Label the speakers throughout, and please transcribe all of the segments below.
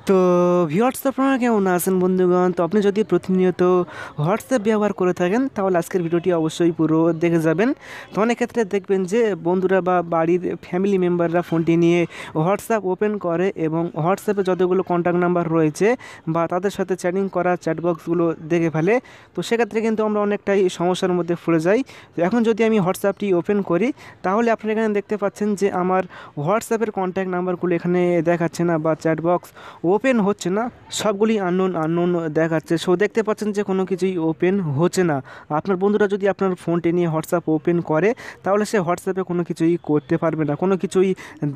Speaker 1: তো ভিউয়ার্স, আপনারা কেমন আছেন বন্ধুগণ? তো আপনি যদি প্রতিনিয়ত হোয়াটসঅ্যাপ ব্যবহার করে থাকেন তাহলে আজকের ভিডিওটি অবশ্যই পুরো দেখে যাবেন। তো অনেক ক্ষেত্রে দেখবেন যে বন্ধুরা বা বাড়ির ফ্যামিলি মেম্বাররা ফোনটি নিয়ে হোয়াটসঅ্যাপ ওপেন করে এবং হোয়াটসঅ্যাপে যতগুলো কন্ট্যাক্ট নাম্বার রয়েছে বা তাদের সাথে চ্যাটিং করা চ্যাটবক্সগুলো দেখে ফেলে। তো সেক্ষেত্রে কিন্তু আমরা অনেকটাই সমস্যার মধ্যে পড়ে যাই। তো এখন যদি আমি হোয়াটসঅ্যাপটি ওপেন করি তাহলে আপনারা এখানে দেখতে পাচ্ছেন যে আমার হোয়াটসঅ্যাপের কন্ট্যাক্ট নাম্বারগুলো এখানে দেখাচ্ছে না বা চ্যাটবক্স ওপেন হচ্ছে না, সবগুলি আননোন আননোন দেখাচ্ছে। সো দেখতে পাচ্ছেন যে কোনো কিছুই ওপেন হচ্ছে না। আপনার বন্ধুরা যদি আপনার ফোনটি নিয়ে হোয়াটসঅ্যাপ ওপেন করে তাহলে সে হোয়াটসঅ্যাপে কোনো কিছুই করতে পারবে না, কোনো কিছুই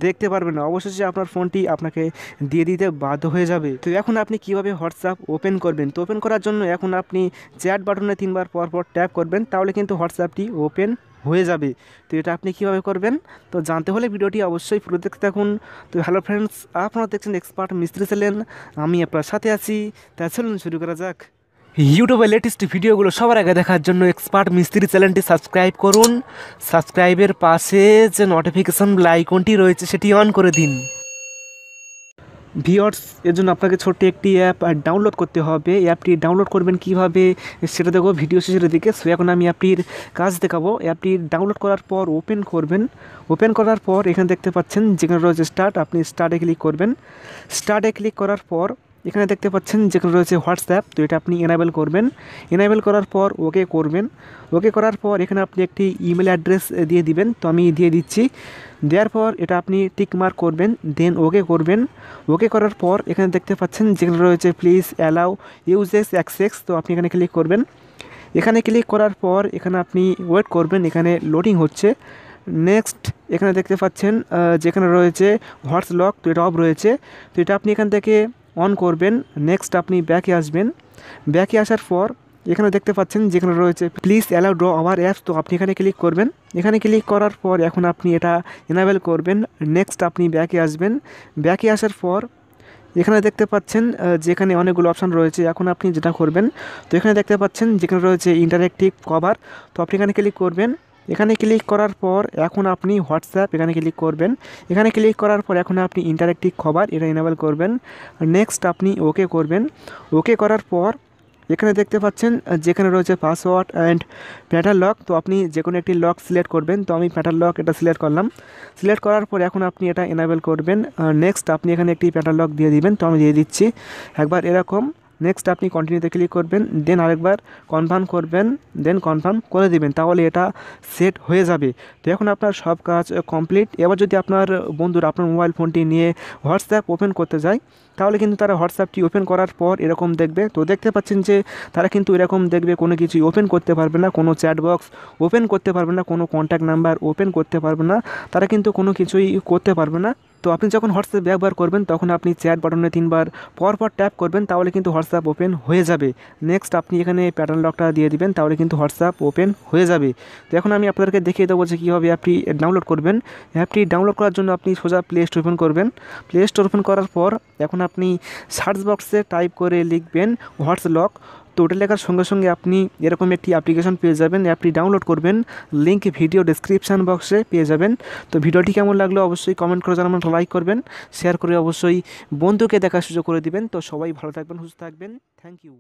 Speaker 1: দেখতে পারবে না। অবশেষে আপনার ফোনটি আপনাকে দিয়ে দিতে বাধ্য হয়ে যাবে। তো এখন আপনি কিভাবে হোয়াটসঅ্যাপ ওপেন করবেন? তো ওপেন করার জন্য এখন আপনি চ্যাট বাটনে 3 বার পর পর ট্যাপ করবেন, তাহলে কিন্তু হোয়াটসঅ্যাপটি ওপেন হয়ে যাবে। তো এটা আপনি কিভাবে করবেন তো জানতে হলে ভিডিওটি অবশ্যই পুরো দেখতে থাকুন। তো হ্যালো ফ্রেন্ডস, আপনারা দেখছেন এক্সপার্ট মিস্ত্রি চ্যানেল, আমি আপনার সাথে আছি। তা চলুন শুরু করা যাক। ইউটিউবে লেটেস্ট ভিডিওগুলো সবার আগে দেখার জন্য এক্সপার্ট মিস্ত্রি চ্যানেলটি সাবস্ক্রাইব করুন। সাবস্ক্রাইবের পাশে যে নোটিফিকেশন আইকনটি রয়েছে সেটি অন করে দিন। ভিউয়ার্স, এর জন্য আপনাকে ছোট্ট একটি অ্যাপ ডাউনলোড করতে হবে। অ্যাপটি ডাউনলোড করবেন কিভাবে সেটা দেখো ভিডিও শেষের দিকে। সো এখন আমি অ্যাপটির কাজ দেখাবো। অ্যাপটি ডাউনলোড করার পর ওপেন করবেন। ওপেন করার পর এখানে দেখতে পাচ্ছেন যেখানে রয়েছে স্টার্ট, আপনি স্টার্টে ক্লিক করবেন। স্টার্টে ক্লিক করার পর এখানে দেখতে পাচ্ছেন যেখানে রয়েছে হোয়াটসঅ্যাপ, তো এটা আপনি এনাবেল করবেন। এনাবেল করার পর ওকে করবেন। ওকে করার পর এখানে আপনি একটি ইমেল অ্যাড্রেস দিয়ে দিবেন, তো আমি দিয়ে দিচ্ছি। দেওয়ার পর এটা আপনি টিক মার্ক করবেন, দেন ওকে করবেন। ওকে করার পর এখানে দেখতে পাচ্ছেন যেখানে রয়েছে প্লিজ অ্যালাউ ইউজেস অ্যাক্সেস, তো আপনি এখানে ক্লিক করবেন। এখানে ক্লিক করার পর এখানে আপনি ওয়েট করবেন, এখানে লোডিং হচ্ছে। নেক্সট এখানে দেখতে পাচ্ছেন যেখানে রয়েছে হোয়াটস লক, তো এটা অফ রয়েছে, তো এটা আপনি এখান থেকে অন করবেন। নেক্সট আপনি ব্যাকে আসবেন। ব্যাকে আসার পর এখানে দেখতে পাচ্ছেন যেখানে রয়েছে please allow draw hour apps, তো আপনি এখানে ক্লিক করবেন। এখানে ক্লিক করার পর এখন আপনি এটা এনাবেল করবেন। নেক্সট আপনি ব্যাকে আসবেন। ব্যাকে আসার পর এখানে দেখতে পাচ্ছেন যেখানে অনেকগুলো অপশান রয়েছে। এখন আপনি যেটা করবেন, তো এখানে দেখতে পাচ্ছেন যেখানে রয়েছে ইন্টারেক্টিভ কভার, তো আপনি এখানে ক্লিক করবেন। এখানে ক্লিক করার পর এখন আপনি হোয়াটসঅ্যাপ এখানে ক্লিক করবেন। এখানে ক্লিক করার পর এখন আপনি ইন্টারেক্টিভ কভার এটা এনাবেল করবেন। নেক্সট আপনি ওকে করবেন। ওকে করার পর এখানে দেখতে পাচ্ছেন যেখানে রয়েছে পাসওয়ার্ড অ্যান্ড প্যাটার্ন লক, তো আপনি যে কোনো একটি লক সিলেক্ট করবেন। তো আমি প্যাটার্ন লক এটা সিলেক্ট করলাম। সিলেক্ট করার পর এখন আপনি এটা এনাবেল করবেন। নেক্সট আপনি এখানে একটি প্যাটার্ন লক দিয়ে দিবেন, তো আমি দিয়ে দিচ্ছি একবার এরকম। নেক্সট আপনি কন্টিনিউতে ক্লিক করবেন, দেন আরেকবার কনফার্ম করবেন, দেন কনফার্ম করে দিবেন, তাহলে এটা সেট হয়ে যাবে। তো এখন আপনার সব কাজ কমপ্লিট। এবার যদি আপনার বন্ধুরা আপনার মোবাইল ফোনটি নিয়ে হোয়াটসঅ্যাপ ওপেন করতে যায় তাহলে কিন্তু তারা হোয়াটসঅ্যাপটি ওপেন করার পর এরকম দেখবে। তো দেখতে পাচ্ছেন যে তারা কিন্তু এরকম দেখবে, কোনো কিছুই ওপেন করতে পারবে না, কোনো চ্যাট বক্স ওপেন করতে পারবে না, কোনো কন্ট্যাক্ট নাম্বার ওপেন করতে পারবে না, তারা কিন্তু কোনো কিছুই করতে পারবে না। তো আপনি যখন হোয়াটসঅ্যাপ ব্যবহার করবেন তখন আপনি চ্যাট বাটনে 3 বার পর পর ট্যাপ করবেন, তাহলে কিন্তু হোয়াটসঅ্যাপ ওপেন হয়ে যাবে। নেক্সট আপনি এখানে প্যাটার্ন লকটা দিয়ে দিবেন, তাহলে কিন্তু হোয়াটসঅ্যাপ ওপেন হয়ে যাবে। তো এখন আমি আপনাদেরকে দেখিয়ে দেবো যে কীভাবে অ্যাপটি ডাউনলোড করবেন। অ্যাপটি ডাউনলোড করার জন্য আপনি সোজা প্লে স্টোর ওপেন করবেন। প্লে স্টোর ওপেন করার পর এখন আপনি সার্চ বক্সে টাইপ করে লিখবেন হোয়াটস লক। তো ওটা লেখার সঙ্গে সঙ্গে আপনি এরকম একটি অ্যাপ্লিকেশন পেয়ে যাবেন। অ্যাপটি ডাউনলোড করবেন, লিঙ্ক ভিডিও ডেসক্রিপশান বক্সে পেয়ে যাবেন। তো ভিডিওটি কেমন লাগলো অবশ্যই কমেন্ট করে জানাবেন, লাইক করবেন, শেয়ার করে অবশ্যই বন্ধুকে দেখার সুযোগ করে দিবেন। তো সবাই ভালো থাকবেন, সুস্থ থাকবেন। Thank you.